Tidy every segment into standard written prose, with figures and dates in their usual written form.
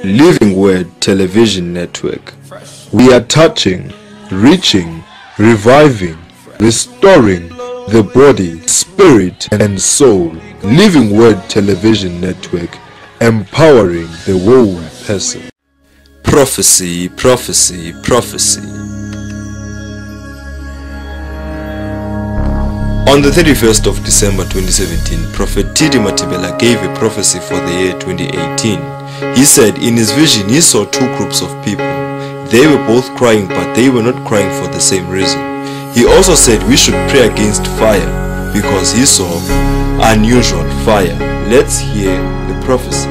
Living Word Television Network. We are touching, reaching, reviving, restoring the body, spirit and soul. Living Word Television Network, empowering the whole person. Prophecy, prophecy, prophecy. On the 31st of December 2017, Prophet TD Mathibela gave a prophecy for the year 2018. He said in his vision he saw two groups of people. They were both crying, but they were not crying for the same reason. He also said we should pray against fire because he saw unusual fire. Let's hear the prophecy.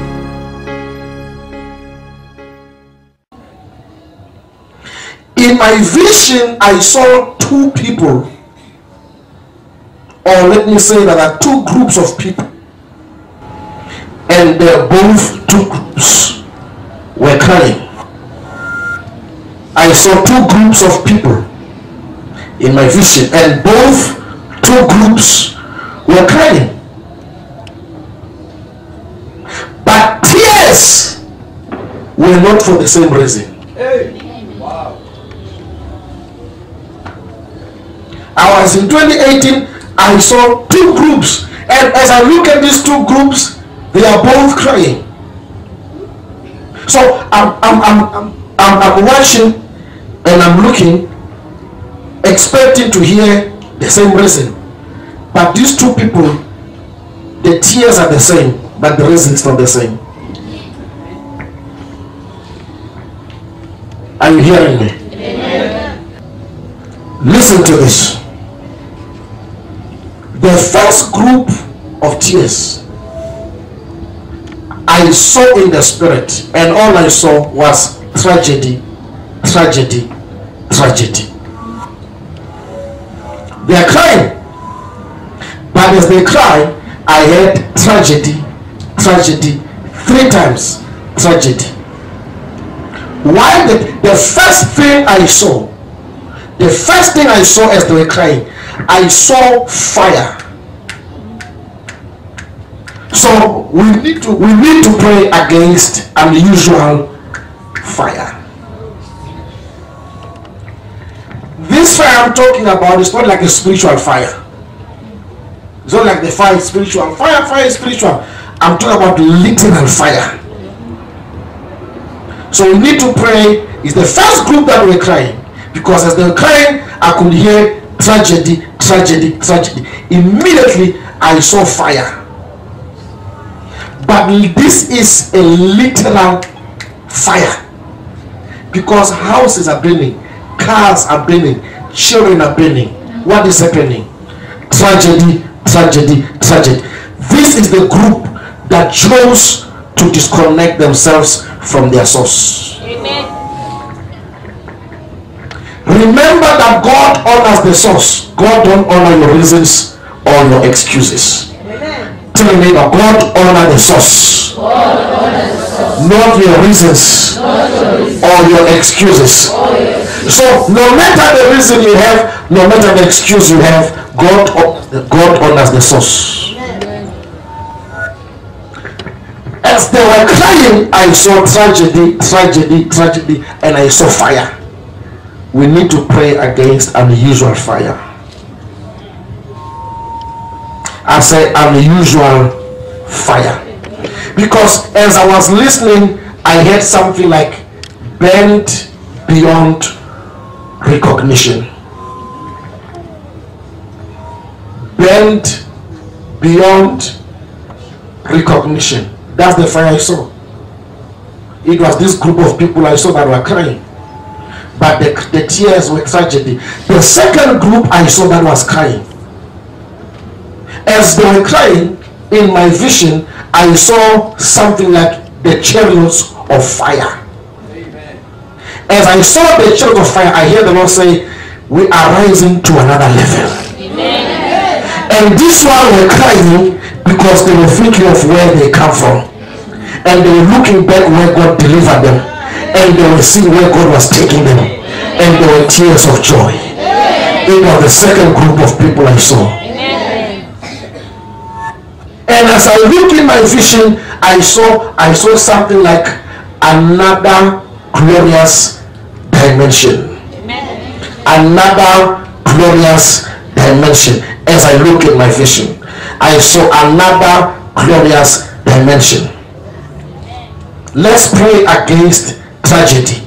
In my vision, I saw two people, or let me say that there are two groups of people, and they're both two groups were crying. I saw two groups of people in my vision, and both two groups were crying. But tears were not for the same reason. Wow. I was in 2018, I saw two groups, and as I look at these two groups, they are both crying. So I'm watching and I'm looking, expecting to hear the same reason. But these two people, the tears are the same, but the reason is not the same. Are you hearing me? Listen to this. The first group of tears I saw in the spirit, and all I saw was tragedy, tragedy, tragedy. They are crying, but as they cry, I heard tragedy, tragedy, 3 times tragedy. Why? The first thing I saw as they were crying, I saw fire. So we need to pray against unusual fire. This fire I'm talking about is not like a spiritual fire. It's not like the fire is spiritual. Fire is spiritual. I'm talking about literal fire. So we need to pray. It's the first group that were crying, because as they were crying, I could hear tragedy, tragedy, tragedy. Immediately I saw fire. But this is a literal fire, because houses are burning, cars are burning, children are burning. What is happening? Tragedy, tragedy, tragedy. This is the group that chose to disconnect themselves from their source. Amen. Remember that God honors the source. God don't honor your reasons or your excuses. Amen. Tell me, God honor the source. Not your reasons or your excuses. So no matter the reason you have, no matter the excuse you have, God honors the source. As they were crying, I saw tragedy, tragedy, tragedy, and I saw fire. We need to pray against unusual fire. I say unusual fire, because as I was listening, I heard something like bent beyond recognition. Bent beyond recognition. That's the fire I saw. It was this group of people I saw that were crying, but the tears were tragedy. The second group I saw that was crying. As they were crying, in my vision, I saw something like the chariots of fire. Amen. As I saw the chariots of fire, I hear the Lord say, we are rising to another level. Amen. And this one were crying because they were thinking of where they come from. And they were looking back where God delivered them. And they were seeing where God was taking them. And there were tears of joy. It was the second group of people I saw. And as I look in my vision, I saw something like another glorious dimension. Another glorious dimension. As I look in my vision, I saw another glorious dimension. Let's pray against tragedy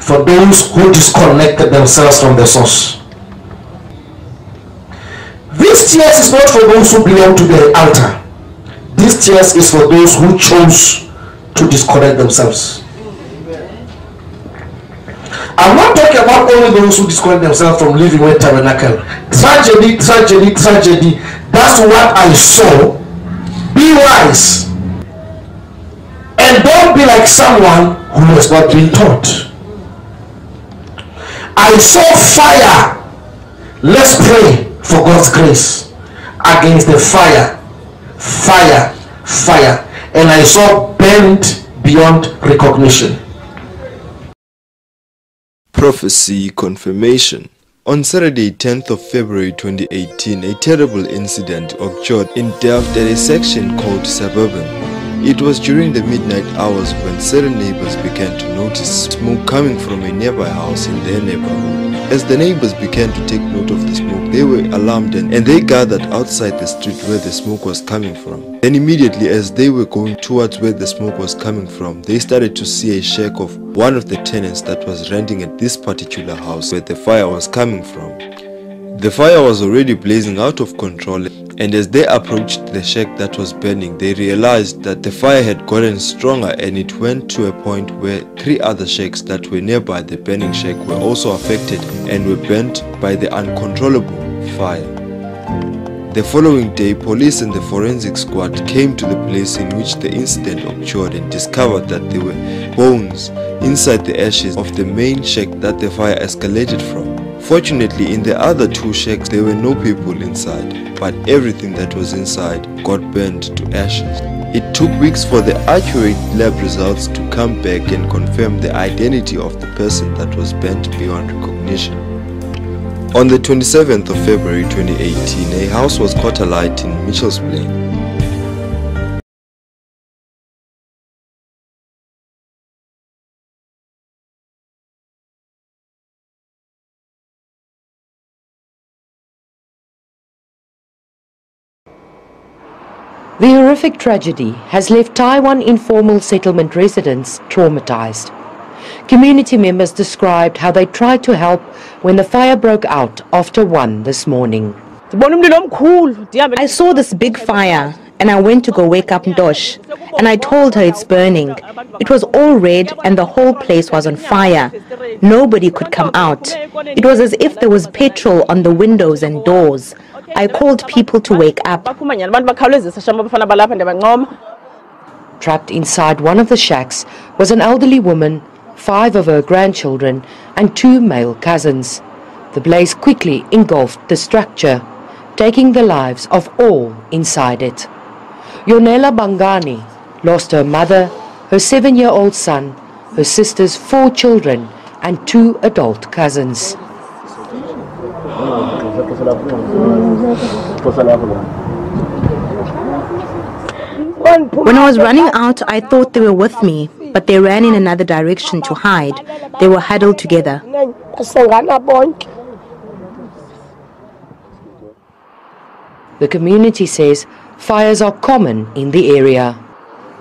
for those who disconnected themselves from the source. This tears is not for those who belong to the altar. This tears is for those who chose to disconnect themselves. I'm not talking about only those who disconnect themselves from living with tabernacle. Tragedy, tragedy, tragedy. That's what I saw. Be wise. And don't be like someone who has not been taught. I saw fire. Let's pray for God's grace against the fire. Fire, fire. And I saw bent beyond recognition. Prophecy confirmation. On Saturday, 10th of February 2018, a terrible incident occurred in Delft at a section called Suburban. It was during the midnight hours when certain neighbors began to notice smoke coming from a nearby house in their neighborhood. As the neighbors began to take note of the smoke, they were alarmed and they gathered outside the street where the smoke was coming from. Then immediately as they were going towards where the smoke was coming from, they started to see a shack of one of the tenants that was renting at this particular house where the fire was coming from. The fire was already blazing out of control, and as they approached the shack that was burning, they realized that the fire had gotten stronger and it went to a point where 3 other shacks that were nearby the burning shack were also affected and were burnt by the uncontrollable fire. The following day, police and the forensic squad came to the place in which the incident occurred and discovered that there were bones inside the ashes of the main shack that the fire escalated from. Fortunately, in the other 2 shacks, there were no people inside, but everything that was inside got burned to ashes. It took weeks for the accurate lab results to come back and confirm the identity of the person that was burnt beyond recognition. On the 27th of February 2018, a house was caught alight in Mitchell's Plain. The horrific tragedy has left Taiwan informal settlement residents traumatized. Community members described how they tried to help when the fire broke out after 1 this morning. I saw this big fire and I went to go wake up Ndosh and I told her it's burning. It was all red and the whole place was on fire. Nobody could come out. It was as if there was petrol on the windows and doors. I called people to wake up. Trapped inside one of the shacks was an elderly woman, 5 of her grandchildren and 2 male cousins. The blaze quickly engulfed the structure, taking the lives of all inside it. Yonela Bangani lost her mother, her 7-year-old son, her sister's 4 children and 2 adult cousins. When I was running out, I thought they were with me, but they ran in another direction to hide. They were huddled together. The community says fires are common in the area.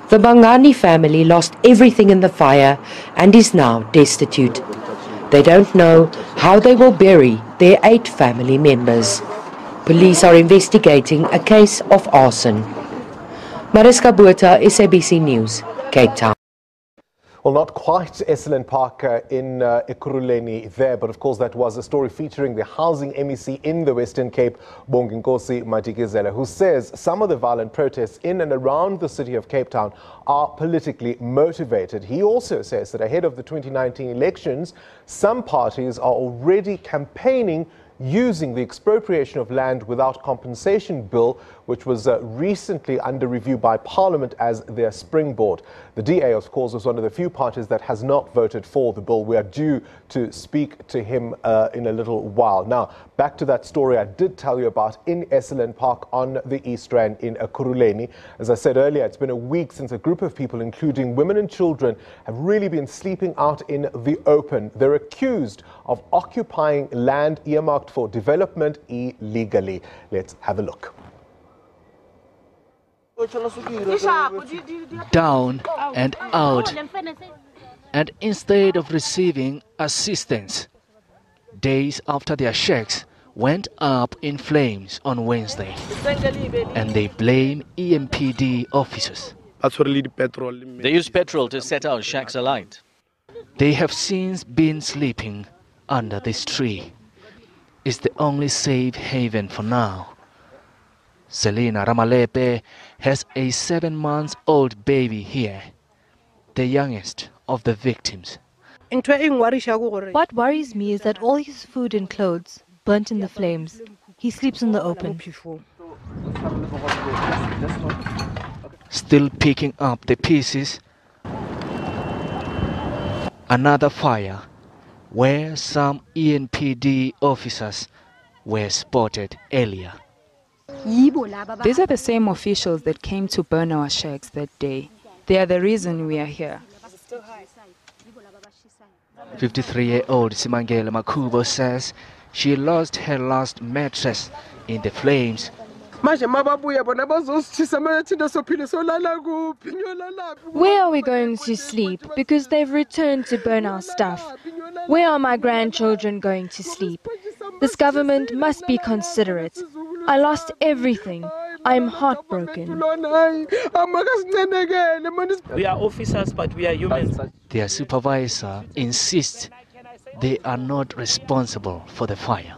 The Bangani family lost everything in the fire and is now destitute. They don't know how they will bury their 8 family members. Police are investigating a case of arson. Mariska Botha, SABC News, Cape Town. Well, not quite Esselen Park in Ekurhuleni there, but of course that was a story featuring the housing MEC in the Western Cape, Bonginkosi Mathibela, who says some of the violent protests in and around the city of Cape Town are politically motivated. He also says that ahead of the 2019 elections, some parties are already campaigning using the Expropriation of Land Without Compensation Bill, which was recently under review by Parliament, as their springboard. The DA, of course, was one of the few parties that has not voted for the bill. We are due to speak to him in a little while. Now, back to that story I did tell you about in Esselen Park on the East Rand in Ekurhuleni. As I said earlier, it's been a week since a group of people, including women and children, have really been sleeping out in the open. They're accused of occupying land earmarked for development illegally. Let's have a look. Down and out, and instead of receiving assistance, days after their shacks went up in flames on Wednesday, and they blame EMPD officers. They use petrol to set our shacks alight. They have since been sleeping under this tree. It's the only safe haven for now. Selina Ramalepe has a 7-month-old baby here, the youngest of the victims. What worries me is that all his food and clothes burnt in the flames. He sleeps in the open. Still picking up the pieces, another fire where some ENPD officers were spotted earlier. These are the same officials that came to burn our shacks that day. They are the reason we are here. 53-year-old Simangele Makubo says she lost her last mattress in the flames. Where are we going to sleep? Because they've returned to burn our stuff. Where are my grandchildren going to sleep? This government must be considerate. I lost everything. I'm heartbroken. We are officers, but we are humans. Their supervisor insists they are not responsible for the fire.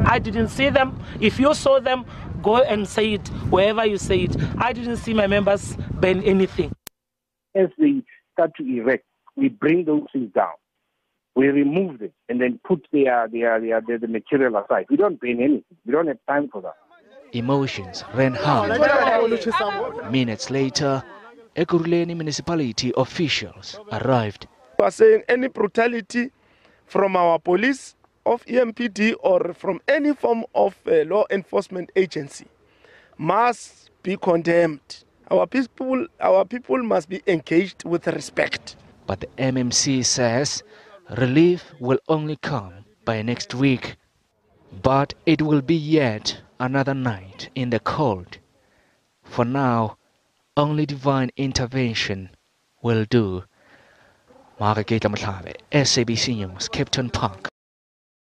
I didn't see them. If you saw them, go and say it wherever you say it. I didn't see my members burn anything. As they start to erect, we bring those things down. We remove them and then put the material aside. We don't burn anything. We don't have time for that. Emotions ran high. Minutes later, Ekurhuleni municipality officials arrived. We are saying any brutality from our police, of EMPD, or from any form of law enforcement agency must be condemned. Our people must be engaged with respect. But the MMC says relief will only come by next week. But it will be yet another night in the cold. For now, only divine intervention will do. SABC News, Cape Town Park.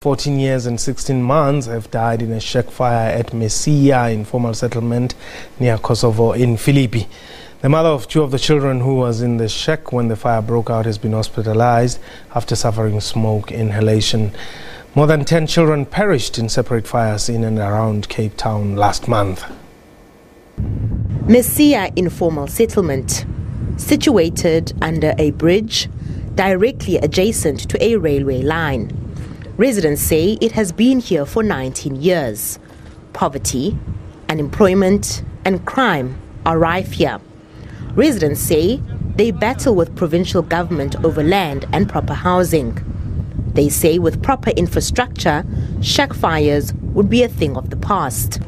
14 years and 16 months have died in a shack fire at Messia informal settlement near Kosovo in Philippi. The mother of 2 of the children who was in the shack when the fire broke out has been hospitalized after suffering smoke inhalation. More than 10 children perished in separate fires in and around Cape Town last month. Messia informal settlement, situated under a bridge directly adjacent to a railway line. Residents say it has been here for 19 years. Poverty, unemployment, and crime are rife here. Residents say they battle with provincial government over land and proper housing. They say with proper infrastructure, shack fires would be a thing of the past.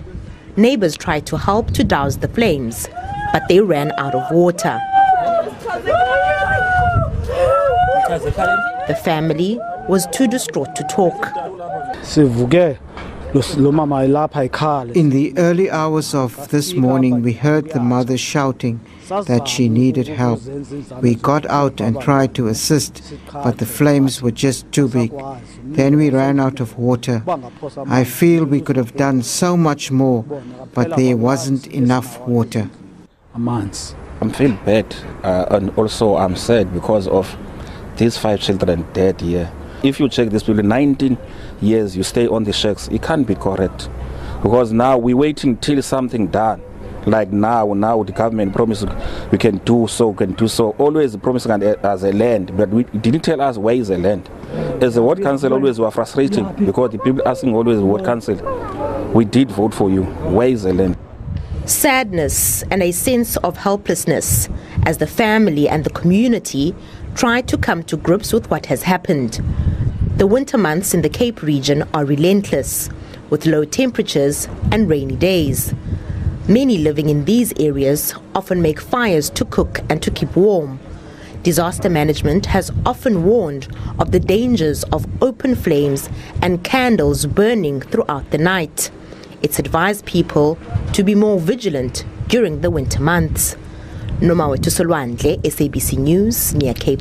Neighbors tried to help to douse the flames, but they ran out of water. The family was too distraught to talk. In the early hours of this morning, we heard the mother shouting that she needed help. We got out and tried to assist, but the flames were just too big. Then we ran out of water. I feel we could have done so much more, but there wasn't enough water. I'm feeling bad, and also I'm sad because of these 5 children dead here. If you check this building, 19 years you stay on the shacks, it can't be correct. Because now we're waiting till something done. Like now the government promised we can do so, always promising us a land, but we didn't tell us where is the land. As the ward council always were frustrating because the people asking always the ward council, we did vote for you, where is the land? Sadness and a sense of helplessness as the family and the community try to come to grips with what has happened. The winter months in the Cape region are relentless, with low temperatures and rainy days. Many living in these areas often make fires to cook and to keep warm. Disaster management has often warned of the dangers of open flames and candles burning throughout the night. It's advised people to be more vigilant during the winter months. Nomawetu Solwandle, SABC News, near Cape.